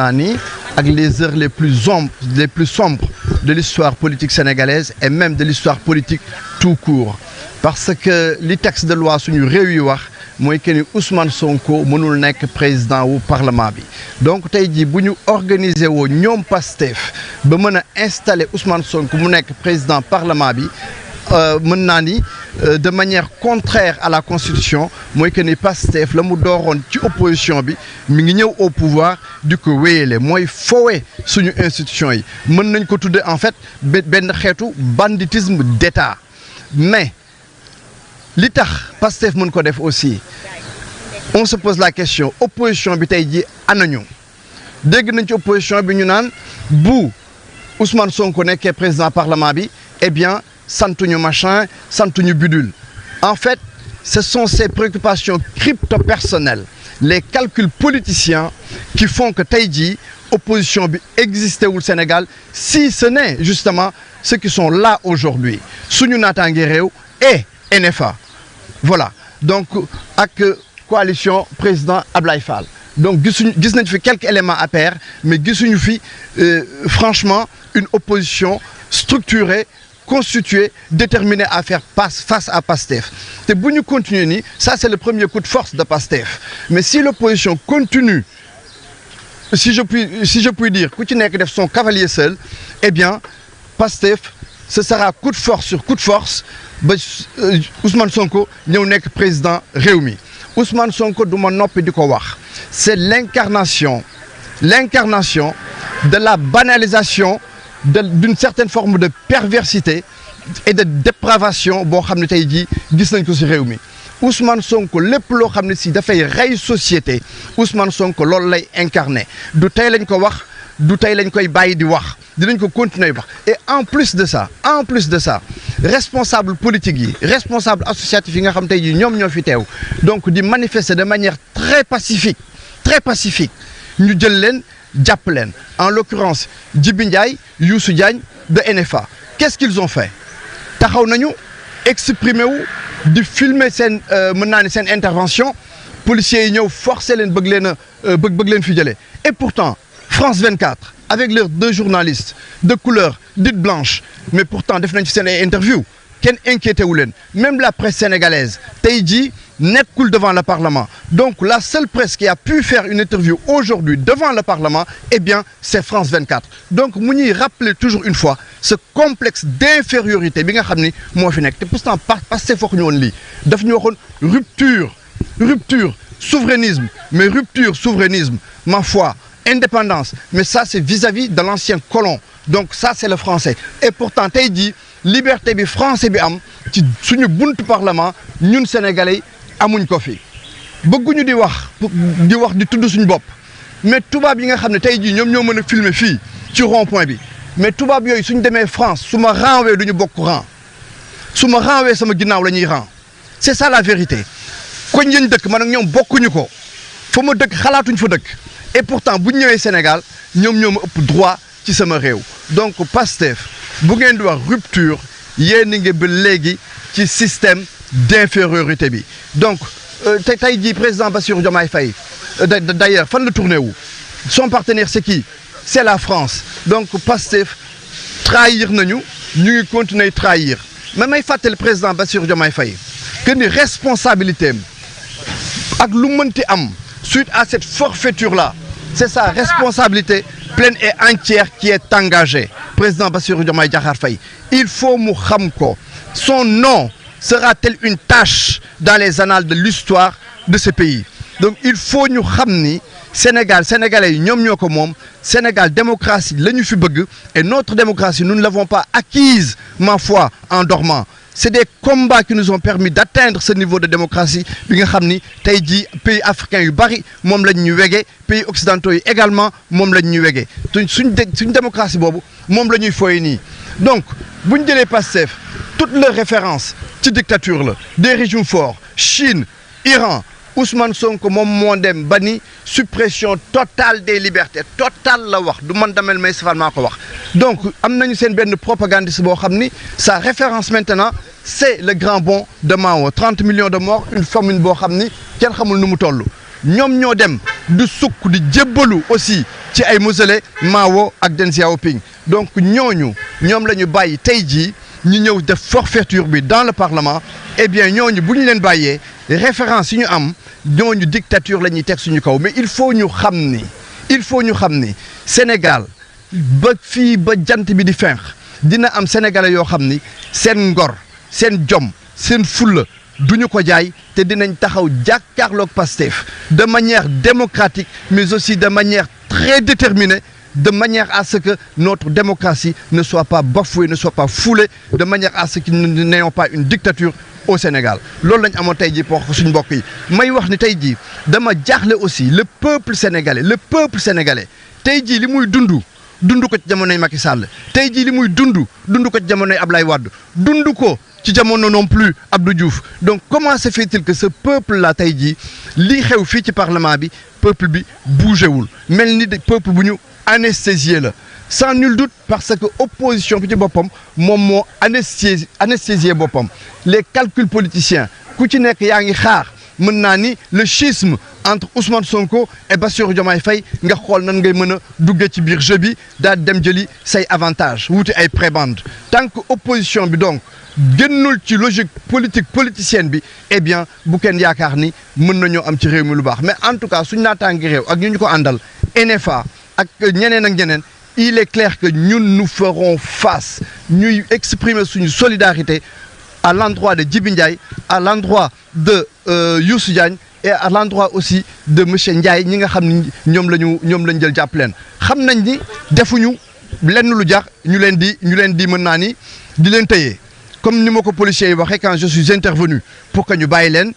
Nani, avec les heures les plus sombres de l'histoire politique sénégalaise et même de l'histoire politique tout court. Parce que les textes de loi sont réunis, moi que Ousmane Sonko mënul nek président au parlement bi. Donc tay ji buñu organiser wo ñom Pastef ba mëna installer Ousmane Sonko mu nek président parlement bi de manière contraire à la constitution moi que ni Pastef la mu dooroon ci opposition bi mi ngi ñëw au pouvoir du ko wéyele mooy fowe suñu institution yi mën nañ ko tudde en fait benn xeetu banditisme d'État mais li tax Pastef mën ko def aussi on se pose la question opposition bi tey ji anañu dégg nañ ci opposition bi ñu naan bu Ousmane Sonko nekkee président parlement bi eh bien santuñu machin santuñu bidule. En fait ce sont ces préoccupations crypto-personnelles les calculs politiciens qui font que tey jii opposition bi existé au Sénégal si ce n'est justement ceux qui sont là aujourd'hui suñu naataange réew et NFA voilà donc avec coalition président Ablaye Fall donc gis nañ fi quelques éléments à pair mais gisuñu fi franchement une opposition structurée constituée, déterminée à faire face à Pastef. Et si nous continuons, ça c'est le premier coup de force de Pastef. Mais si l'opposition continue, si je puis dire, continuer à son cavalier seul, eh bien, Pastef, ce sera coup de force sur coup de force. Ousmane Sonko n'est que président Réumi. Ousmane Sonko, c'est l'incarnation de la banalisation d'une certaine forme de perversité et de dépravation bo xamné tay ji gis nañ ko ci réew mi Ousmane Sonko lepp lo xamné ci da fay ray société Ousmane Sonko lool lay incarner du tay lañ ko wax du tay lañ koy bayyi di wax dinañ ko continuer wax et en plus de ça responsable politique yi responsable associatif yi nga xam tay ji ñom ñoo fi tew donc di manifester de manière très pacifique ñu jël leen jàpp leen en l'occurrence Djibi Ndiaye Youssou Diagne de NFA qu'est-ce qu'ils ont fait taxaw nañu exprimer wu di filmer seen mën naa ne seen intervention policiers yi ñëw forcer leen bëgg leen fi jëlee et pourtant France 24 avec leurs deux journalistes de couleur dite blanche mais pourtant def nañ ci seen ay interview kenn inquiété wu leen même la presse sénégalaise tey jii nekkul devant le Parlement. Donc la seule presse qui a pu faire une interview aujourd'hui devant le Parlement, eh bien, c'est France 24. Donc, nous rappeler toujours une fois ce complexe d'infériorité. Pourtant, Pastef fok ñu li daf ñu waxone rupture, souverainisme, mais rupture, souverainisme, ma foi, indépendance. Mais ça, c'est vis-à-vis de l'ancien colon. Donc ça, c'est le français. Et pourtant, tey dit liberté bi français bi am ci suñu buntu Parlement, ñun Sénégalais amuñ ko fi bëgguñu di wax di tudd suñu bopp mais tubaab yi nga xam ne tey jii ñoom ñoo mën a filmer fii ci rond-point bi mais tubaab yooyu suñ demee France su ma renwee duñu bokk rang su ma renwee sama ginnaaw la ñuy rang c'est ça la vérité koñ yañ dëkk man ak ñoom bokkuñu ko fa ma dëkk xalaatuñ fa dëkk et pourtant bu ñu ñëwee Sénégal ñoom ñoo ma ëpp droit ci sama réew donc Pastef bu ngeen di wax rupture yéen a ngi ba léegi ci système d'infériorité bi donc tey jii président Bassirou Diomaye Faye d'ailleurs fan la tourné wu son partenaire c'est qui c'est la France donc Pastef trahir nañu ñu ngi continuer trahir mais may fàttali président Bassirou Diomaye Faye que ni responsabilité am ak lu mënti am suite à cette forfaiture là c'est sa responsabilité pleine et entière qui est engagée président Bassirou Diomaye Diakhar Faye il faut mu xam ko son nom sera-t-elle une tâche dans les annales de l'histoire de ce pays donc il faut ñu xam ni sénégalais yi ñoom ñoo ko moom Sénégal démocratie la ñu fi bëgg et notre démocratie nous ne l'avons pas acquise ma foi en dormant c'est des combats qui nous ont permis d'atteindre ce niveau de démocratie bi nga xam ni tey jii pays africains yu bari moom lañ ñu wege pays occidentaux yi également moom lañ ñu wege suñ démocratie boobu moom la ñuy fooye nii donc bu ñu jëlee Pastef toutes les références ci dictature la des régimes forts Chine Iran Ousmane Sonko moom moo dem ba ni suppression totale des libertés totale la wax du man damel may safal maa ko wax donc am nañu seen benn propagandiste boo xam ni sa référence maintenant c'est le grand bond de Mao 30 millions de morts une famine boo xam ni kenn xamul nu mu toll ñoom ñoo dem du sukk di jébbalu aussi ci ay mausolée Mao ak Deng Xiaoping donc ñooñu ñoom la ñu bàyyi tey jii ñu ñëw def forfaiture bi dans le parlement eh bien ñooñu bu ñu leen bàyyee référence yi ñu am ñooñu dictature la ñuy teg suñu kaw mais il faut ñu xam ni Sénégal ba fii ba jant bi di fenq dina am sénégalais yoo xam ni seen ngor seen jom seen fulla duñu ko jaay te dinañ taxaw jàkkaarloog Pastef de manière démocratique mais aussi de manière très déterminée de manière à ce que notre démocratie ne soit pas bafouée, ne soit pas foulée, de manière à ce que nous n'ayons pas une dictature au Sénégal. Loolu lañ amoon tey jii pour suñu mbokk yi may wax ni tey jii dama jaaxle aussi le peuple sénégalais tey jii li muy dund ko ci jamonoy Macky Sall tey jii li muy dund ko ci jamonoy Ablaye Wade dund ko ci jamono non plus Abdou Diouf donc comment se fait-il que ce peuple là tey jii lii xew fii ci parlement bi peuple bi bougé wul mel ni peuple bu ñu anesthésié la sans nul doute parce que opposition bi ci boppam moom moo anesthésié boppam les calculs politiciens ku ci nekk yaa ngi xaar mën naa ni le schisme entre Ousmane Sonko et Bassirou Diomaye Faye nga xool nan ngay mën a duggee ci biir jeu bi daal dem jëli say avantage wuti ay prébande tant que opposition bi donc génnul ci logique politicienne bi eh bien bu kenn yaakaar ni mën nañoo am ci réew mi lu baax mais en tout cas suñu naataangi réew ak ñu ko àndal NFA ak ñeneen ak ñeneen il est clair que ñun nous ferons face ñuy exprimer suñu solidarité à l'endroit de Djibi Ndiaye à l'endroit de Youssou Diagne et à l'endroit aussi de monsieur Ndiaye ñi nga xam ni ñoom lañ jël jàpp leen xam nañ ni defuñu lenn lu jar ñu leen di mën naa ni di leen tëyee comme ni ma ko policiers yi waxee quand je suis intervenu pour que ñu bàyyi leen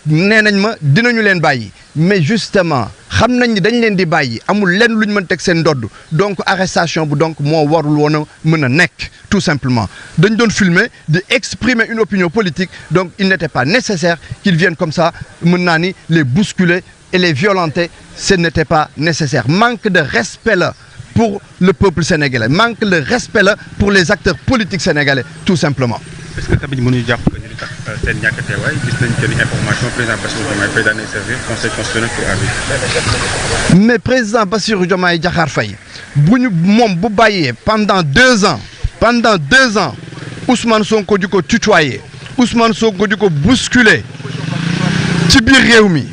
nee nañ ma dinañu leen bàyyi mais justement xam nañ ni dañ leen di bàyyi amul lenn lu ñu mën teg seen ndodd donc arrestation bu donc moo warul woon a mën a nekk tout simplement dañ doon filmer di exprimer une opinion politique donc il n'était pas nécessaire qu'ils viennent comme ça mën naa ni les bousculer et les violenter ce n'était pas nécessaire manque de respect la pour le peuple sénégalais manque de respect la pour les acteurs politiques sénégalais tout simplement. est-ce que tamit mënuñu jàpp que li tax seen ñàkk a teewaay gis nañ que ni information président Bassirou Diomaye Faye daan nañ servir conseil constitutionnel pour avis. mais président Bassirou Diomaye Diakhar Faye moom bu bàyyee pendant 2 ans Ousmane Sonko di ko tutoyer Ousmane Sonko di ko bousculer ci biir réew mi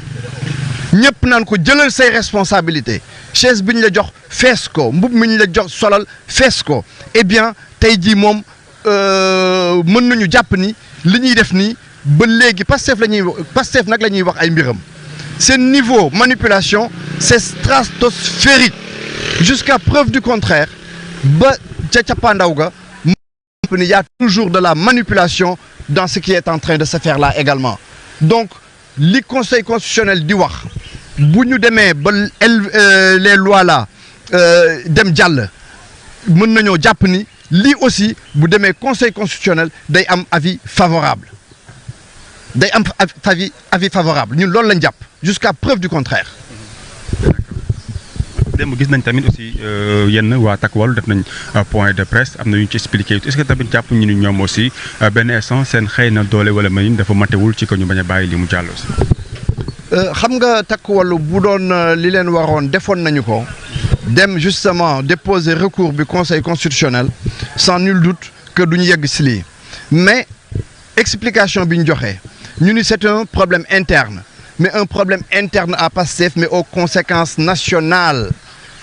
ñëpp naan ko jëlal say responsabilités chaise bi ñu la jox fees ko mbub mi ñu la jox solal fees ko eh bien tey jii moom mën nañu jàpp ni li ñuy def nii ba léegi Pastef nag la ñuy wax ay mbiram seen niveau manipulation c'est stratosphérique jusqu'à preuve du contraire ba ca cappaandaw ga il y a toujours de la manipulation dans ce qui est en train de se faire là également donc li conseil constitutionnel di wax bu ñu demee ba les lois là dem jàll mën nañoo jàpp ni lii aussi bu demee conseil constitutionnel day am avis favorable ñun loolu lañ jàpp jusqu'à preuve du contraire. démb gis nañ tamit aussi yenn waa Takku Wallu def nañ point de presse am na ñu ci expliqué est-ce que tamit jàpp ñu ni ñoom aussi benn instant seen xëy na doole wala mënin dafa matewul ci ko ñu bañ a bàyyi li mu jàll aussi. xam nga Takku Wallu bu doon li leen waroon defoon nañu ko dem justement déposer recours bi conseil constitutionnel sans nul doute que duñu yegg si lii mais explication bi ñu joxe ñu ni c'est un problème interne mais un problème interne à Pastef mais aux conséquences nationales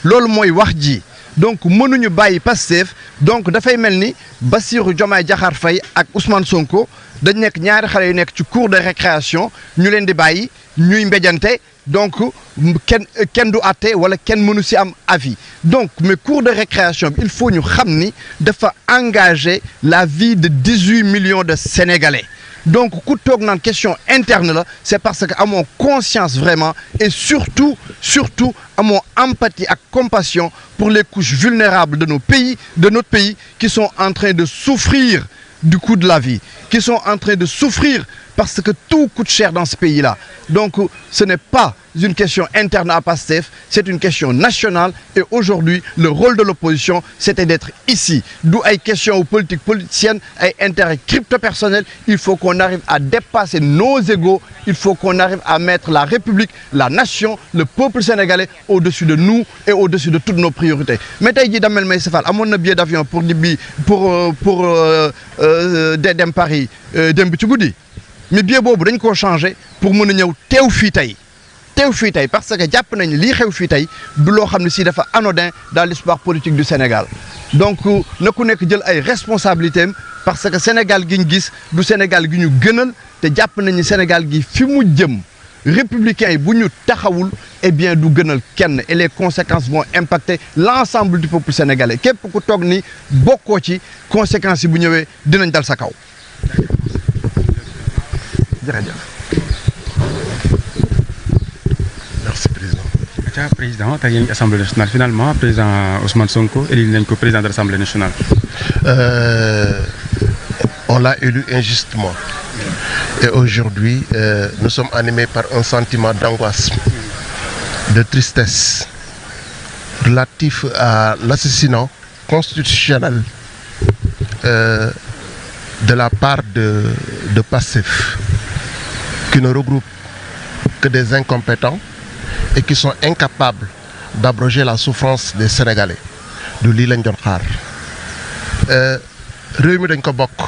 loolu mooy wax ji donc mënuñu bàyyi Pastef donc dafay mel ni Bassirou Diomaye Diakhar Faye ak Ousmane Sonko dañ nekk ñaari xale yu nekk ci cour de récréation ñu leen di bàyyi ñuy mbéjante donc kenn du àtte wala kenn mënu si am avis donc mais cour de récréation bi il faut ñu xam ni dafa engager la vie de 18 millions de Sénégalais donc ku toog naan question interne la c'est parce que amoo conscience vraiment et surtout amoo empathie ak compassion pour les couches vulnérables de notre pays qui sont en train de souffrir du coût de la vie qui sont en train de souffrir parce que tout coûte cher dans ce pays-là. Donc ce n'est pas une question interne à PASTEF, c'est une question nationale et aujourd'hui le rôle de l'opposition c'était d'être ici. D'où ay questions politiques politiciennes, ay intérêts crypto-personnels, il faut qu'on arrive à dépasser nos égos, il faut qu'on arrive à mettre la République, la nation, le peuple sénégalais au-dessus de nous et au-dessus de toutes nos priorités. Mais tey jii Damel Maïssa Fall amoon na billet d'avion pour dem Paris dem bi ci guddi mais billet boobu dañ koo changé pour mën a ñëw teew fii tey parce que jàpp nañ lii xew fii tey du loo xam ne si dafa anodin dans l'histoire politique du Sénégal donc na ku nekk jël ay responsabilités am parce que Sénégal gi ñu gis du Sénégal gi ñu gënal te jàpp nañ ni Sénégal gi fi mu jëm républicains yi bu ñu taxawul eh bien du gënal kenn et les conséquences vont impacter l'ensemble du peuple sénégalais képp ku toog ni bokkoo ci conséquences yi bu ñëwee dinañ dal sa kaw. Merci président. Président tey yéen Assemblée nationale finalement président Ousmane Sonko élu nañ ko président de l'Assemblée nationale. On l'a élu injustement. Et aujourd'hui, nous sommes animés par un sentiment d'angoisse, de tristesse relatif à l'assassinat constitutionnel de la part de PASTEF, qui ne regroupe que des incompétents et qui sont incapables d'abroger la souffrance des Sénégalais. Du lii lañ doon xaar réew mi dañ ko bokk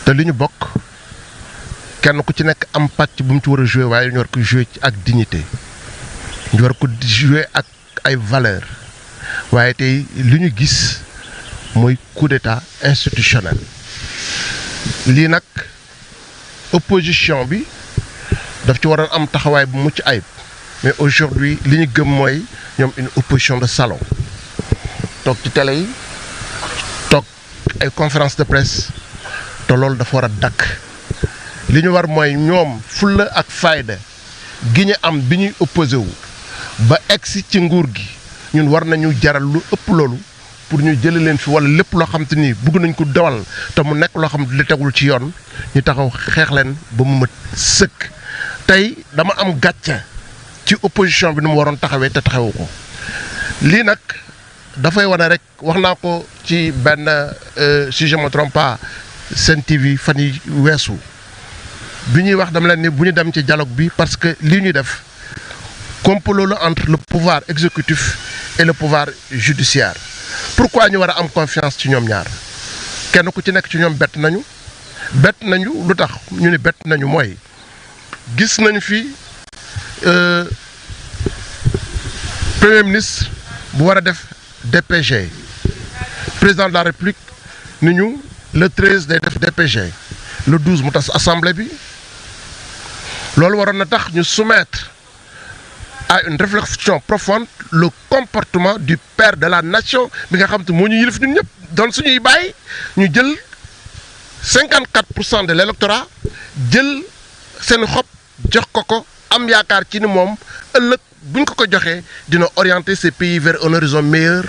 te li ñu bokk kenn ku ci nekk am pàcc bu mu ci war a jouer waaye ñu war ko jouer ak dignité ñu war ko jouer ak ay valeurs waaye tey li ñu gis mooy coup d'état institutionnel lii nag opposition bi daf ci waroon am taxawaay bu mucc ayib mais aujourd'hui li ñu gëm mooy ñoom une opposition de salon toog ci télé yi toog ay conférence de presse te loolu dafa war a dakk li ñu war mooy ñoom fulla ak fayda gi ñu am bi ñuy opposé wu ba egsi ci nguur gi ñun war nañu jaral lu ëpp loolu pour ñu jëlee leen fi wala lépp loo xam te ni bëgg nañ ko dawal te mu nekk loo xam ne li tegul ci yoon ñu taxaw xeex leen ba mu mat sëkk. tey dama am gàcce ci opposition bi ni mu waroon taxawee te taxawu ko lii nag dafay wane rek wax naa ko ci benn si je me trompe pas Sen TV fan yi weesu bi ñuy wax dama leen ni bu ñu dem ci dialogue bi parce que lii ñuy def complot la entre le pouvoir exécutif et le pouvoir judiciaire. Pourquoi ñu war a am confiance ci ñoom ñaar kenn ku ci nekk ci ñoom bett nañu lu tax ñu ne bett nañu mooy gis nañu fi premier ministre bu war a def DPG président de la République ni ñu le 13 day def DPG le 12 mu tas assemblée bi loolu waroon na tax ñu soumettre à une réflexion profonde le comportement du père de la nation bi nga xam te moo ñu yilif ñun ñëpp doon suñuy bàyyi ñu jël 54% de l'électorat jël seen xob jox ko am yaakaar ci ni moom ëllëg buñ ko joxee dina orienter ces pays vers un horizon meilleur